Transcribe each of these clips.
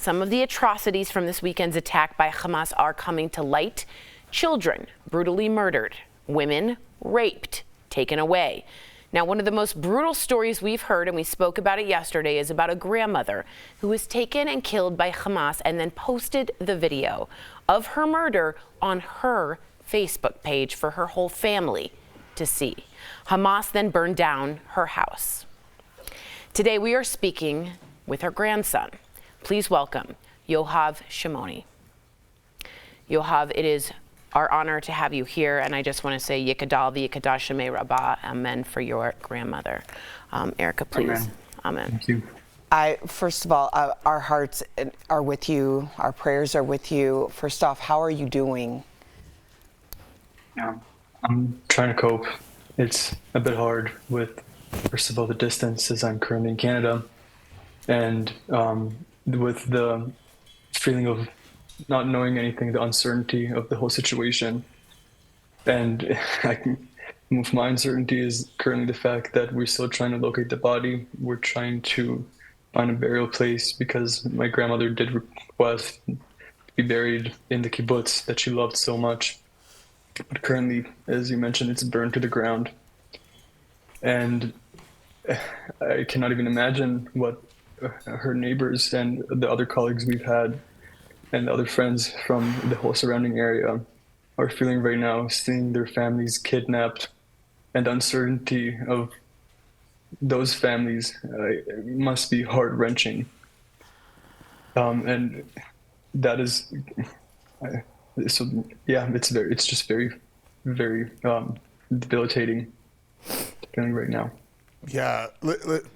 some of the atrocities from this weekend's attack by Hamas are coming to light. Children brutally murdered, women raped, taken away. Now, one of the most brutal stories we've heard, and we spoke about it yesterday, is about a grandmother who was taken and killed by Hamas and then posted the video of her murder on her Facebook page for her whole family to see. Hamas then burned down her house. Today, we are speaking with her grandson. Please welcome Youv Shimoni. Youv, it is our honor to have you here, and I just want to say Yikadal v'Yikadash Shemei Rabbah, Amen, for your grandmother. Erica, please. Amen. Thank you. First of all, our hearts are with you. Our prayers are with you. First off, how are you doing? Yeah, I'm trying to cope. It's a bit hard with, first of all, the distance, as I'm currently in Canada, and with the feeling of not knowing anything, the uncertainty of the whole situation. And my uncertainty is currently the fact that we're still trying to locate the body. We're trying to find a burial place because my grandmother did request to be buried in the Kibbutz that she loved so much. But currently, as you mentioned, it's burned to the ground. And I cannot even imagine what her neighbors and the other colleagues we've had and the other friends from the whole surrounding area are feeling right now, seeing their families kidnapped, and the uncertainty of those families must be heart-wrenching. And that is, so yeah, it's just very, very debilitating feeling right now. Yeah,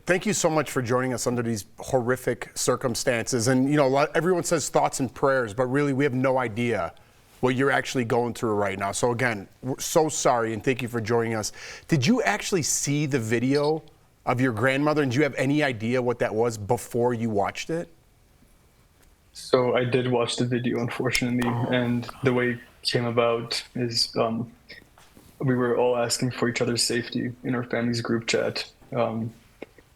thank you so much for joining us under these horrific circumstances. And you know, everyone says thoughts and prayers, but really we have no idea what you're actually going through right now. So again, we're so sorry and thank you for joining us. Did you actually see the video of your grandmother, and do you have any idea what that was before you watched it? So I did watch the video, unfortunately, and the way it came about is we were all asking for each other's safety in our family's group chat.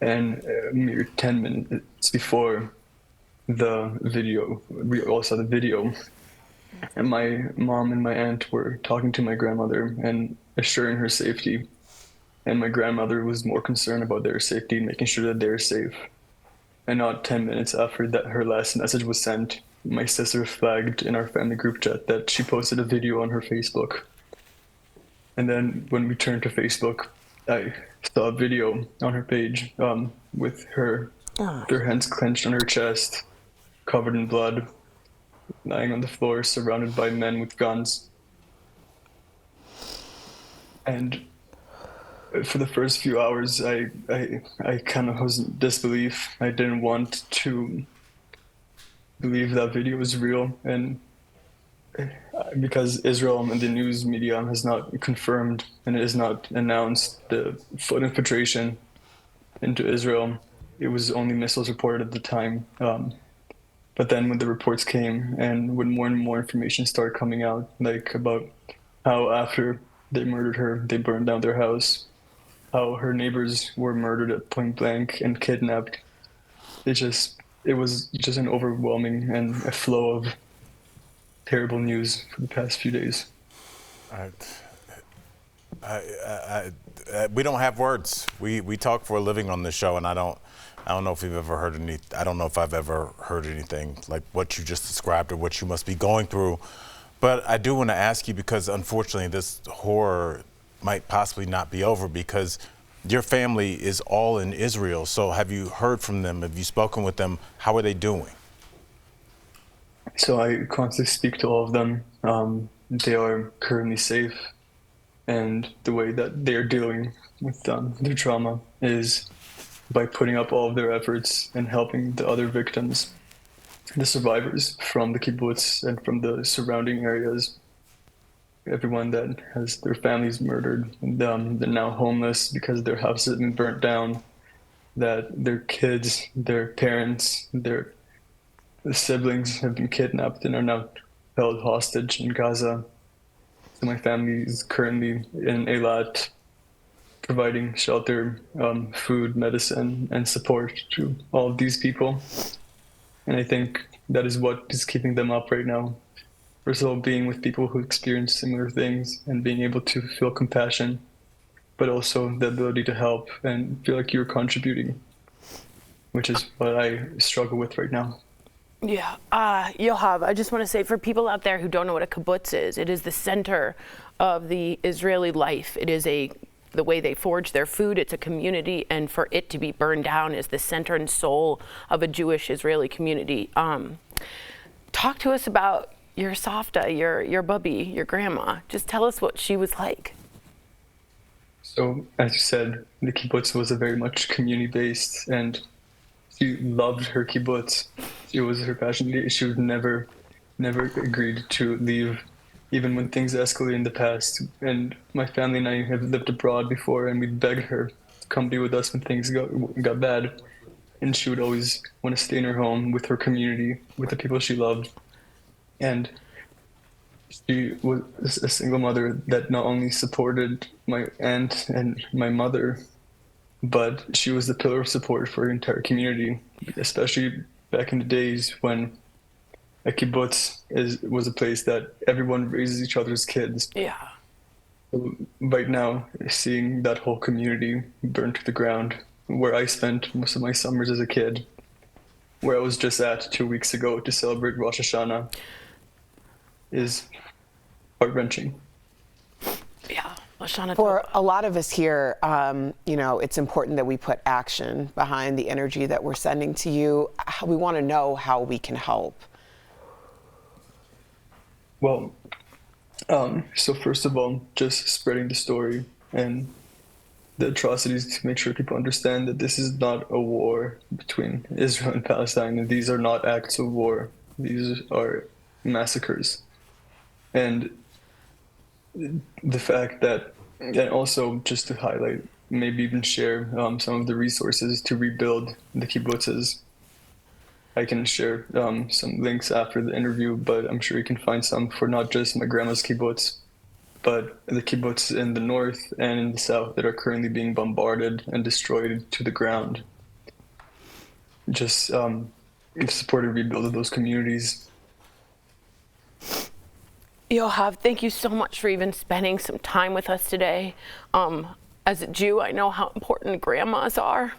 And mere 10 minutes before the video, we all saw the video. And my mom and my aunt were talking to my grandmother and assuring her safety. And my grandmother was more concerned about their safety, making sure that they're safe. And not 10 minutes after that, her last message was sent, my sister flagged in our family group chat that she posted a video on her Facebook. And then when we turned to Facebook, I saw a video on her page with her hands clenched on her chest, covered in blood, lying on the floor, surrounded by men with guns. And for the first few hours, I kind of was in disbelief. I didn't want to believe that video was real, and because Israel and the news media has not confirmed and it has not announced the foot infiltration into Israel. It was only missiles reported at the time. But then when the reports came and when more and more information started coming out, like about how after they murdered her, they burned down their house, how her neighbors were murdered at point blank and kidnapped. It was just an overwhelming and a flow of terrible news for the past few days. We don't have words. We talk for a living on this show, and I don't know if you've ever heard I don't know if I've ever heard anything like what you just described or what you must be going through. But I do want to ask you, because unfortunately this horror might possibly not be over, because your family is all in Israel. So have you heard from them? Have you spoken with them? How are they doing? So I constantly speak to all of them. They are currently safe, and the way that they are dealing with their trauma is by putting up all of their efforts and helping the other victims, the survivors from the kibbutz and from the surrounding areas, everyone that has their families murdered, and they're now homeless because their houses have been burnt down, that their kids, their parents, their siblings have been kidnapped and are now held hostage in Gaza. So my family is currently in Eilat, providing shelter, food, medicine, and support to all of these people. And I think that is what is keeping them up right now. First of all, being with people who experience similar things and being able to feel compassion, but also the ability to help and feel like you're contributing, which is what I struggle with right now. Yeah, Yoav, I just want to say, for people out there who don't know what a kibbutz is, it is the center of the Israeli life. It is the way they forage their food. It's a community, and for it to be burned down is the center and soul of a Jewish Israeli community. Talk to us about your Savta, your bubby, your grandma. Just tell us what she was like. So, as you said, the kibbutz was a very much community-based, and she loved her kibbutz. It was her passion. She would never agreed to leave, even when things escalated in the past. And my family and I have lived abroad before, and we'd beg her to come be with us when things got bad. And she would always want to stay in her home with her community, with the people she loved. And she was a single mother that not only supported my aunt and my mother, but she was the pillar of support for her entire community, especially back in the days when a kibbutz was a place that everyone raises each other's kids. Yeah. Right now, seeing that whole community burned to the ground, where I spent most of my summers as a kid, where I was just at 2 weeks ago to celebrate Rosh Hashanah, is heart-wrenching. Yeah. Lashana, For a lot of us here, it's important that we put action behind the energy that we're sending to you. We want to know how we can help. Well, so first of all, just spreading the story and the atrocities to make sure people understand that this is not a war between Israel and Palestine, and these are not acts of war. These are massacres. And the fact that, and also just to highlight, maybe even share some of the resources to rebuild the kibbutzes. I can share some links after the interview, but I'm sure you can find some for not just my grandma's kibbutz, but the kibbutz in the north and in the south that are currently being bombarded and destroyed to the ground. Just support and rebuild of those communities. Yoav, thank you so much for even spending some time with us today. As a Jew, I know how important grandmas are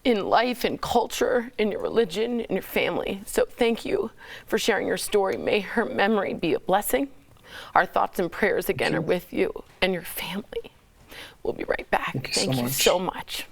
in life, in culture, in your religion, in your family. So thank you for sharing your story. May her memory be a blessing. Our thoughts and prayers again are with you and your family. We'll be right back. Thank you so much.